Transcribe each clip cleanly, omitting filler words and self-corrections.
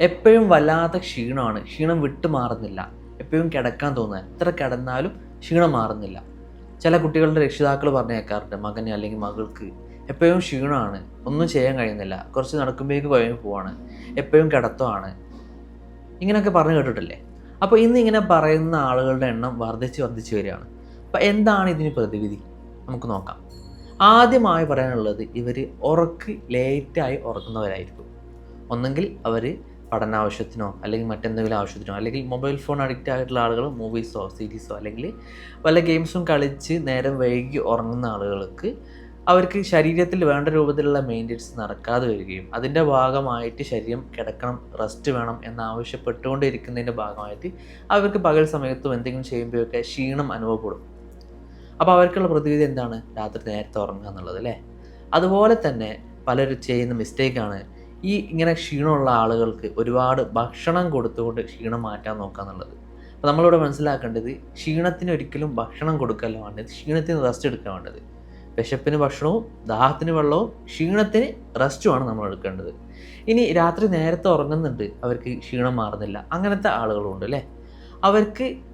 എപ്പോഴും വല്ലാത്ത ക്ഷീണമാണ്. ക്ഷീണം വിട്ടു മാറുന്നില്ല. എപ്പോഴും കിടക്കാൻ തോന്നുക. എത്ര കിടന്നാലും ക്ഷീണം മാറുന്നില്ല. ചില കുട്ടികളുടെ രക്ഷിതാക്കൾ പറഞ്ഞേക്കാറുണ്ട് മകന് അല്ലെങ്കിൽ മകൾക്ക് എപ്പോഴും ക്ഷീണമാണ്, ഒന്നും ചെയ്യാൻ കഴിയുന്നില്ല, കുറച്ച് നടക്കുമ്പോഴേക്ക് കുഴങ്ങി പോവാണ്, എപ്പോഴും കിടത്തമാണ്, ഇങ്ങനെയൊക്കെ പറഞ്ഞു കേട്ടിട്ടില്ലേ? അപ്പോൾ ഇന്ന് ഇങ്ങനെ പറയുന്ന ആളുകളുടെ എണ്ണം വർദ്ധിച്ച് വരികയാണ്. അപ്പോൾ എന്താണ് ഇതിന് പ്രതിവിധി? നമുക്ക് നോക്കാം. ആദ്യമായി പറയാനുള്ളത്, ഇവർ ലേറ്റായി ഉറങ്ങുന്നവരായിരിക്കും. ഒന്നെങ്കിൽ അവർ പഠനാവശ്യത്തിനോ അല്ലെങ്കിൽ മറ്റെന്തെങ്കിലും ആവശ്യത്തിനോ അല്ലെങ്കിൽ മൊബൈൽ ഫോൺ അഡിക്റ്റ് ആയിട്ടുള്ള ആളുകൾ മൂവീസോ സീരീസോ അല്ലെങ്കിൽ വല്ല ഗെയിംസും കളിച്ച് നേരം വൈകി ഉറങ്ങുന്ന ആളുകൾക്ക് അവർക്ക് ശരീരത്തിൽ വേണ്ട രൂപത്തിലുള്ള മെയിൻ്റെനൻസ് നടക്കാതെ വരികയും അതിൻ്റെ ഭാഗമായിട്ട് ശരീരം കിടക്കണം, റെസ്റ്റ് വേണം എന്നാവശ്യപ്പെട്ടുകൊണ്ടിരിക്കുന്നതിൻ്റെ ഭാഗമായിട്ട് അവർക്ക് പകൽ സമയത്തും എന്തെങ്കിലും ചെയ്യുമ്പോഴൊക്കെ ക്ഷീണം അനുഭവപ്പെടും. അപ്പോൾ അവർക്കുള്ള പ്രതിവിധി എന്താണ്? രാത്രി നേരത്തെ ഉറങ്ങുക എന്നുള്ളത്, അല്ലേ? അതുപോലെ തന്നെ പലരും ചെയ്യുന്ന മിസ്റ്റേക്കാണ് ഇങ്ങനെ ക്ഷീണമുള്ള ആളുകൾക്ക് ഒരുപാട് ഭക്ഷണം കൊടുത്തുകൊണ്ട് ക്ഷീണം മാറ്റാൻ നോക്കുക എന്നുള്ളത്. അപ്പോൾ നമ്മളിവിടെ മനസ്സിലാക്കേണ്ടത്, ക്ഷീണത്തിന് ഒരിക്കലും ഭക്ഷണം കൊടുക്കല്ല വേണ്ടത്, ക്ഷീണത്തിന് റെസ്റ്റ് എടുക്കാൻ വേണ്ടത്. വിശപ്പിന് ഭക്ഷണവും ദാഹത്തിന് വെള്ളവും ക്ഷീണത്തിന് റെസ്റ്റുമാണ് നമ്മൾ എടുക്കേണ്ടത്. ഇനി രാത്രി നേരത്തെ ഉറങ്ങുന്നുണ്ട്, അവർക്ക് ക്ഷീണം മാറുന്നില്ല, അങ്ങനത്തെ ആളുകളുണ്ട്, അല്ലേ?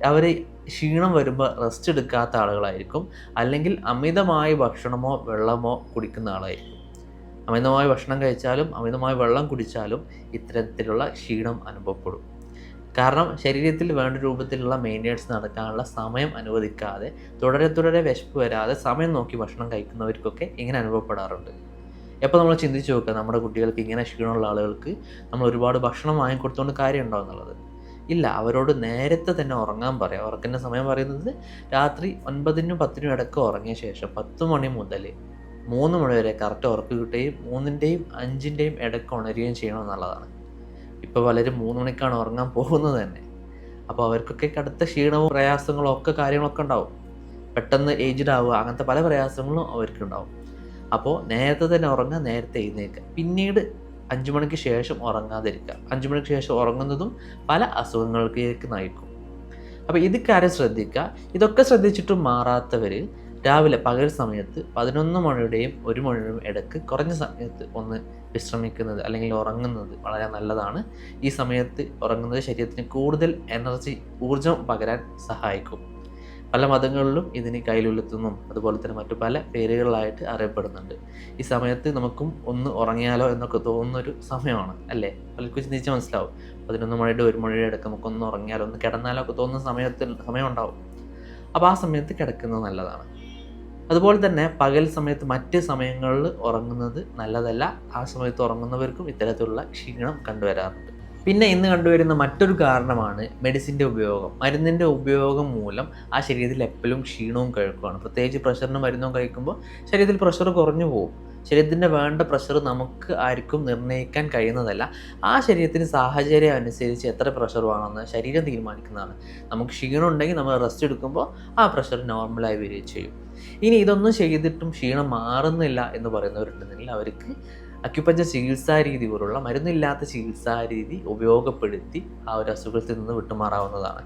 അവർ ക്ഷീണം വരുമ്പോൾ റെസ്റ്റ് എടുക്കാത്ത ആളുകളായിരിക്കും, അല്ലെങ്കിൽ അമിതമായ ഭക്ഷണമോ വെള്ളമോ കുടിക്കുന്ന ആളായിരിക്കും. അമിതമായ ഭക്ഷണം കഴിച്ചാലും അമിതമായ വെള്ളം കുടിച്ചാലും ഇത്തരത്തിലുള്ള ക്ഷീണം അനുഭവപ്പെടും. കാരണം ശരീരത്തിൽ വേണ്ട രൂപത്തിലുള്ള മെയിൻ്റെനൻസ് നടക്കാനുള്ള സമയം അനുവദിക്കാതെ തുടരെ വിശപ്പ് വരാതെ സമയം നോക്കി ഭക്ഷണം കഴിക്കുന്നവർക്കൊക്കെ ഇങ്ങനെ അനുഭവപ്പെടാറുണ്ട്. എപ്പോൾ നമ്മൾ ചിന്തിച്ച് നോക്കുക, നമ്മുടെ കുട്ടികൾക്ക് ഇങ്ങനെ ക്ഷീണമുള്ള ആളുകൾക്ക് നമ്മൾ ഒരുപാട് ഭക്ഷണം വാങ്ങിക്കൊടുത്തുകൊണ്ട് കാര്യമുണ്ടോ എന്നുള്ളത്? ഇല്ല. അവരോട് നേരത്തെ തന്നെ ഉറങ്ങാൻ പറയാം. ഉറക്കത്തിൻ്റെ സമയം പറയുന്നത് രാത്രി 9-നും 10-നും ഇടയ്ക്ക് ഉറങ്ങിയ ശേഷം 10 മണി മുതൽ 3 മണി വരെ കറക്റ്റ് ഉറക്കം കിട്ടുകയും 3-ൻ്റെയും 5-ൻ്റെയും ഇടയ്ക്ക് ഉണരുകയും ചെയ്യണം എന്നുള്ളതാണ്. ഇപ്പോൾ പലരും 3 മണിക്കാണ് ഉറങ്ങാൻ പോകുന്നത് തന്നെ. അപ്പോൾ അവർക്കൊക്കെ കടുത്ത ക്ഷീണവും പ്രയാസങ്ങളും കാര്യങ്ങളൊക്കെ ഉണ്ടാവും. പെട്ടെന്ന് ഏജ്ഡ് ആവുക, അങ്ങനത്തെ പല പ്രയാസങ്ങളും അവർക്കുണ്ടാവും. അപ്പോൾ നേരത്തെ തന്നെ ഉറങ്ങുക, നേരത്തെ എഴുന്നേൽക്കുക. പിന്നീട് 5 മണിക്ക് ശേഷം ഉറങ്ങാതിരിക്കുക. 5 മണിക്ക് ശേഷം ഉറങ്ങുന്നതും പല അസുഖങ്ങളിലേക്ക് നയിക്കും. അപ്പോൾ ഇത് കാര്യം ശ്രദ്ധിക്കുക. ഇതൊക്കെ ശ്രദ്ധിച്ചിട്ടും മാറാത്തവർ രാവിലെ പകൽ സമയത്ത് 11 മണിയുടെയും 1 മണിയുടെയും ഇടയ്ക്ക് കുറഞ്ഞ സമയത്ത് ഒന്ന് വിശ്രമിക്കുന്നത് അല്ലെങ്കിൽ ഉറങ്ങുന്നത് വളരെ നല്ലതാണ്. ഈ സമയത്ത് ഉറങ്ങുന്നത് ശരീരത്തിന് കൂടുതൽ ഊർജം പകരാൻ സഹായിക്കും. പല മതങ്ങളിലും ഇതിന് കൈലുലത്തുന്നും അതുപോലെ തന്നെ മറ്റു പല പേരുകളിലായിട്ട് അറിയപ്പെടുന്നുണ്ട്. ഈ സമയത്ത് നമുക്കും ഒന്ന് ഉറങ്ങിയാലോ എന്നൊക്കെ തോന്നുന്നൊരു സമയമാണ്, അല്ലേ? പലർക്കും ചിന്തിച്ച് മനസ്സിലാവും. 11 മണിയുടെ 1 മണിയുടെ ഇടയ്ക്ക് നമുക്കൊന്ന് ഉറങ്ങിയാലോ ഒന്ന് കിടന്നാലോ ഒക്കെ തോന്നുന്ന സമയം ഉണ്ടാവും. അപ്പോൾ ആ സമയത്ത് കിടക്കുന്നത് നല്ലതാണ്. അതുപോലെ തന്നെ പകൽ സമയത്ത് മറ്റ് സമയങ്ങളിൽ ഉറങ്ങുന്നത് നല്ലതല്ല. ആ സമയത്ത് ഉറങ്ങുന്നവർക്കും ഇത്തരത്തിലുള്ള ക്ഷീണം കണ്ടുവരാറുണ്ട്. പിന്നെ ഇന്ന് കണ്ടുവരുന്ന മറ്റൊരു കാരണമാണ് മെഡിസിൻ്റെ ഉപയോഗം. മരുന്നിൻ്റെ ഉപയോഗം മൂലം ആ ശരീരത്തിൽ എപ്പോഴും ക്ഷീണവും കഴുക്കുമാണ്. പ്രത്യേകിച്ച് പ്രഷറിന് മരുന്നും കഴിക്കുമ്പോൾ ശരീരത്തിൽ പ്രഷർ കുറഞ്ഞു പോകും. ശരീരത്തിൻ്റെ വേണ്ട പ്രഷർ നമുക്ക് ആർക്കും നിർണ്ണയിക്കാൻ കഴിയുന്നതല്ല. ആ ശരീരത്തിന് സാഹചര്യം അനുസരിച്ച് എത്ര പ്രഷർ വേണമെന്ന് ശരീരം തീരുമാനിക്കുന്നതാണ്. നമുക്ക് ക്ഷീണം ഉണ്ടെങ്കിൽ നമ്മൾ റെസ്റ്റ് എടുക്കുമ്പോൾ ആ പ്രഷർ നോർമലായി വരികയും ചെയ്യും. ഇനി ഇതൊന്നും ചെയ്തിട്ടും ക്ഷീണം മാറുന്നില്ല എന്ന് പറയുന്നവരുണ്ടെങ്കിൽ അവർക്ക് അക്യുപഞ്ചർ ചികിത്സാ രീതി പോലുള്ള മരുന്നില്ലാത്ത ചികിത്സാ രീതി ഉപയോഗപ്പെടുത്തി ആ ഒരു അസുഖത്തിൽ നിന്ന് വിട്ടുമാറാവുന്നതാണ്.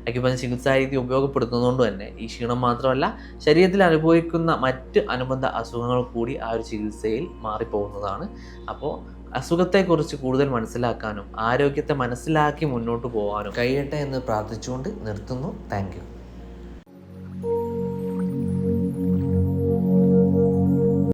അക്യുപഞ്ചർ ചികിത്സാ രീതി ഉപയോഗപ്പെടുത്തുന്നതുകൊണ്ട് തന്നെ ഈ ക്ഷീണം മാത്രമല്ല, ശരീരത്തിൽ അനുഭവിക്കുന്ന മറ്റ് അനുബന്ധ അസുഖങ്ങൾ കൂടി ആ ഒരു ചികിത്സയിൽ മാറിപ്പോകുന്നതാണ്. അപ്പോൾ അസുഖത്തെക്കുറിച്ച് കൂടുതൽ മനസ്സിലാക്കാനും ആരോഗ്യത്തെ മനസ്സിലാക്കി മുന്നോട്ട് പോകാനും കഴിയട്ടെ എന്ന് പ്രാർത്ഥിച്ചുകൊണ്ട് നിർത്തുന്നു. Thank you.